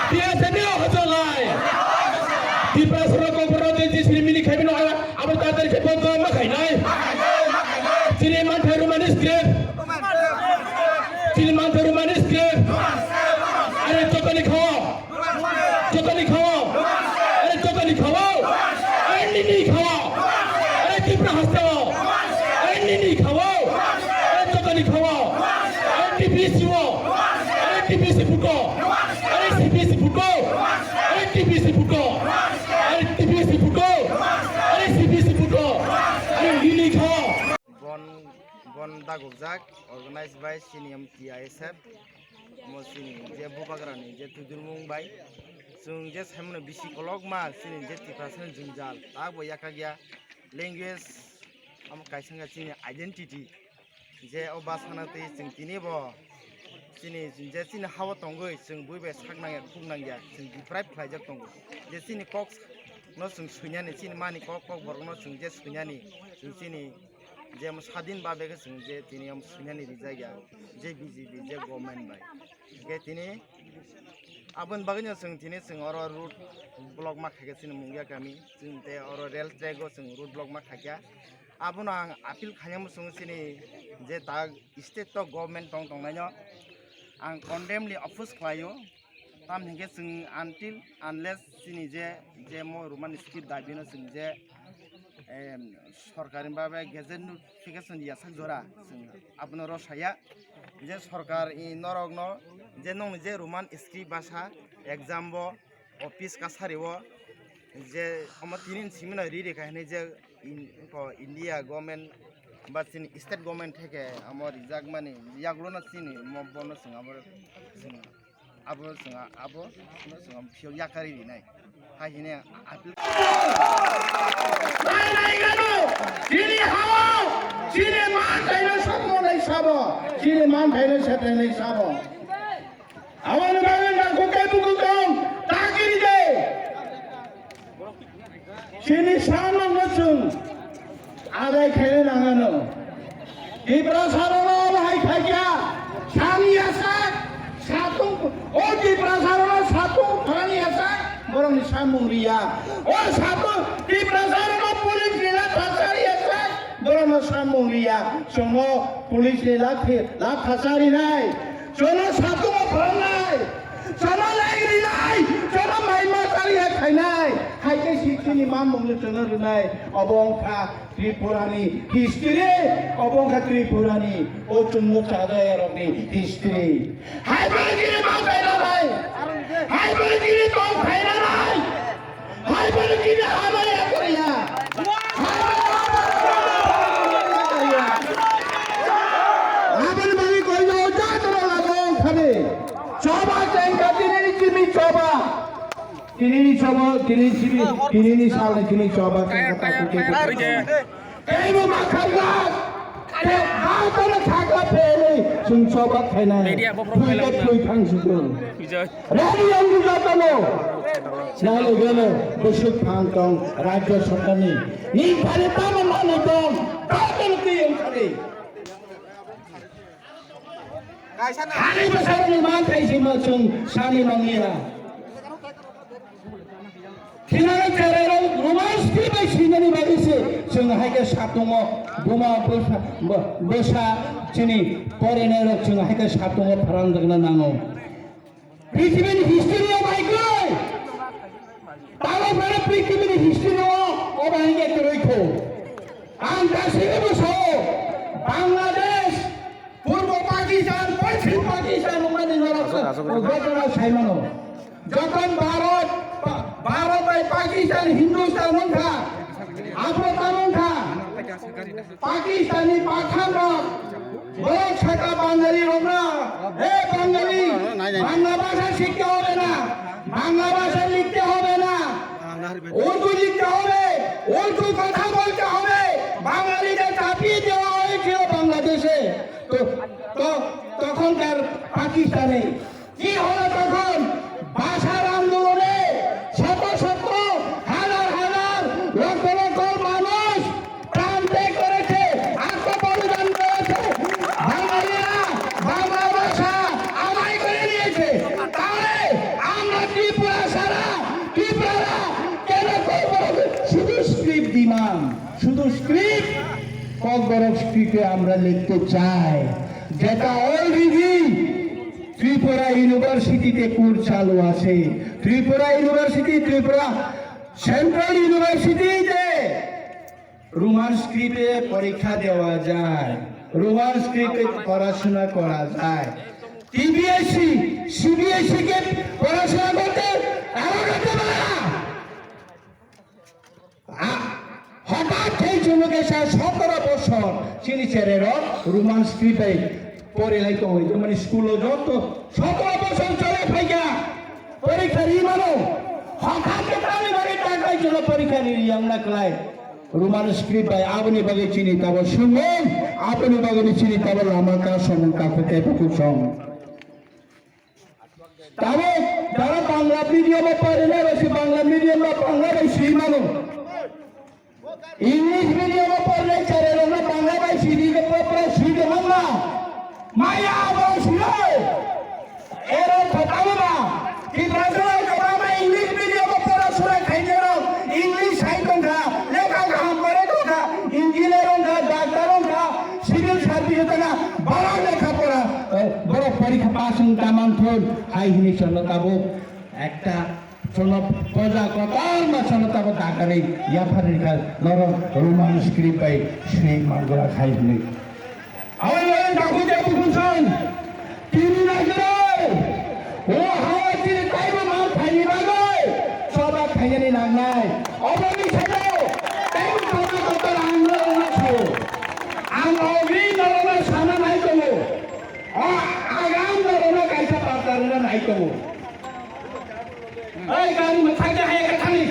biasanya hasilai di pasar kongkoro di sini mini kami no apa tadi kita buat makai nai sini manteru manis ke sini manteru manis ke ada cokani khawa ada cokani khawa ini khawa ada tipra hasil ini khawa ada cokani khawa ada tipis wo ada tipis buko TBC buko, ada TBC buko, ada TBC buko, ada TBC buko, ada ini kau. Bon dagujak organized by Siniam TISF, Mosini, je Bubagrani, je Tudurmung by, Sung just Hamna Bisikolog ma, Sinin Jet Person Junjal, Abo Yakagia, language, Kaisanga Sini identity, Je Obasanati, Sinkinebo. Sini je sini hawa tongo sing buibe saknang kungnangya sing deprive khlajak tongo je sini kok no sing sunyani sini mani kok borno sing je sunyani sini je musadin babe ke sing je tini am sunyani rijaya je BJP je government bai ge tini abon bagnya sing tini sing oro route block ma khage sini mungya kami sing te oro rail track go sing route block ma khakya abon ang appeal khanyam sing sini je ta state to government tong nanyo ang condemnly oppose klayo tam hingge sing until unless sini je mo roman skip dabino sing je সরকারি ভাবে gazette notification দিয়া sak jora sing apno ro saya je sarkar i norogno je nong je roman script basa exam bo office kasari bo je ama tinin simina ri rekhane je India government বা চিনি state government থেকে আমার reserve মানে ইয়াগুলো না চিনি মবনো সঙ্গে আমার সঙ্গে আবো সঙ্গে আবো সঙ্গে ফিও ইয়াকারি নাই হাইনে আপিল নাই নাই কেন চিনি হাওয়া চিনি মান থাইলে সাবো নাই সাবো চিনি মান থাইলে সাথে নাই সাবো আমার বাবা না কোকে বুকু কম তাকিরি দে চিনি সামনে নছুন আদায় খেলে নাঙানো এই প্রসারণ হাই খাইয়া সানি আসা সাতু ও কি প্রসারণ সাতু ফানি আসা বরং সামুরিয়া ও সাতু কি প্রসারণ পুলিশ লীলা থাসারি আসা বরং সামুরিয়া সঙ্গ পুলিশ লীলা থাসারি নাই চলো সাতু ফল নাই চলো লাগরি নাই চলো মাইমা চারিয়া খাই নাই হাইকে শিক্ষিনী মান মঙ্গল চলো নাই অবংখা ত্রিপুরানি হিস্ট্রি অবংখা ত্রিপুরানি ও চুন্দ চাঁদায়ের অগ্নি হিস্ট্রি হাইবারগিরি মান খাইনা নাই হাইবারগিরি কম খাইনা নাই হাইবারগিরি আমায় করিয়া আবার বাড়ি কইলো যা তোরা লাগো খাবে চবা চেঙ্গা দিনেনি চিমি চবা দিনেনি চবা দিনেনি চিমি দিনেনি সালে চিমি চবা কথা কুকে এই মা খাগা আরে হাতরে খাগা ফেলে সুন চবা খাইনা মিডিয়া প্রোফাইল তুই ফাংসুকো বিজয় রেডি অঙ্গু যাতলো নালে গেল বসুক ফাংটং রাজ্য সরকারনি নি পারে পামা মানে দম তাদের কি এখানে hari besar ni mantai si macam sani mangira. Kira cara rumah sini sini ni bagi si, sengaja ke satu mo buma besa sini foreigner sengaja ke satu mo perang dengan nango. Prithivi ni history o baik loh. Kalau pada prithivi ni history o, orang ini terus ko. Anda sini besar, Bangladesh, Purbo Pakistan, Pachim Pakistan, umani narasa, ঘটনা সাইমানো যখন ভারত ভাই Pakistan Hindustan মনখা Africa মনখা Pakistani পাঠান বড় ছাটা বাঙালি রোনা হে বাঙালি বাংলা ভাষা শিখতে হবে না বাংলা ভাষা লিখতে হবে না উর্দু লিখতে হবে উর্দু কথা বলতে হবে বাঙালিদের চাপিয়ে দেওয়া হয়েছিল বাংলাদেশে তো তখনকার পাকিস্তানে কি হলো তখন ভাষার আন্দোলনে শত শত হাজার হাজার লক্ষ লক্ষ মানুষ প্রাণ ত্যাগ করেছে আত্মবলিদান করেছে বাঙালিরা বাংলা ভাষা আদায় করে নিয়েছে ককবরক স্ক্রিপ্টে আমরা লিখতে চাই, যেটা অলরেডি ত্রিপুরা ইউনিভার্সিটিতে কোর্স চালু আছে। ত্রিপুরা ইউনিভার্সিটি, ত্রিপুরা সেন্ট্রাল ইউনিভার্সিটিতে রোমান স্ক্রিপ্টে পরীক্ষা দেওয়া যায়, রোমান স্ক্রিপ্টে পড়াশোনা করা যায়। টিবিএসসি, সিবিএসসি কে পড়াশোনা করতে হঠাৎ সেই যুবকের 17 বছর চিনি ছেড়ের রোমান স্ক্রিপ্টে পড়ে লাইতে হয়, মানে স্কুলে যত 17 বছর চলে ফাইকা পরীক্ষার মানো হঠাৎ টাকার জন্য পরীক্ষা নিয়ে আমরা ক্লাই রোমান স্ক্রিপ্ট ভাই আপনি বাগে চিনি তব শুনবেন, আপনি বাগে চিনি তব আমার কাছে সমান কাকুতে পুকুসম তবে যারা বাংলা মিডিয়ামে পড়ে না, বেশি বাংলা মিডিয়াম বা বাংলা বেশি মানো, ইংলিশ মিডিয়ামে পড়লে চারে না বাংলা বেশি দিকে পড়ে শিখে বাংলা মায়া বসিল এর কথা না কি রাজনা আমরা ইংলিশ মিডিয়ামে পড়াশোনা খাইতে না, ইংলিশ সাহিত্যা লেখা কাম করে কথা ইঞ্জিনিয়ার ডাক্তার সিভিল সার্ভিস না বড় লেখাপড়া বড় পরীক্ষা পাস কামান থল হাই হিনিশন তাবো একটা চলো প্রজা কথার মাছন তাবো দাগারে ইয়াফারের কাজ নর রোমান স্ক্রিপ্ট পাই সেই মালগুলা খাই হলে আমার বলেন কাকু যে বুঝছেন তিনি না করে ও হাওয়া তিনি তাইবো মাল খাইনি বাগে সবা খাইনি না নাই অবনি ছেড়ে তাই প্রজা কথার আন্দোলন আছে আমি নরনা সানা নাই কমো আগাম নরনা কাইসা পাতারনা নাই কমো এই গাড়ি মে থাকতে হয়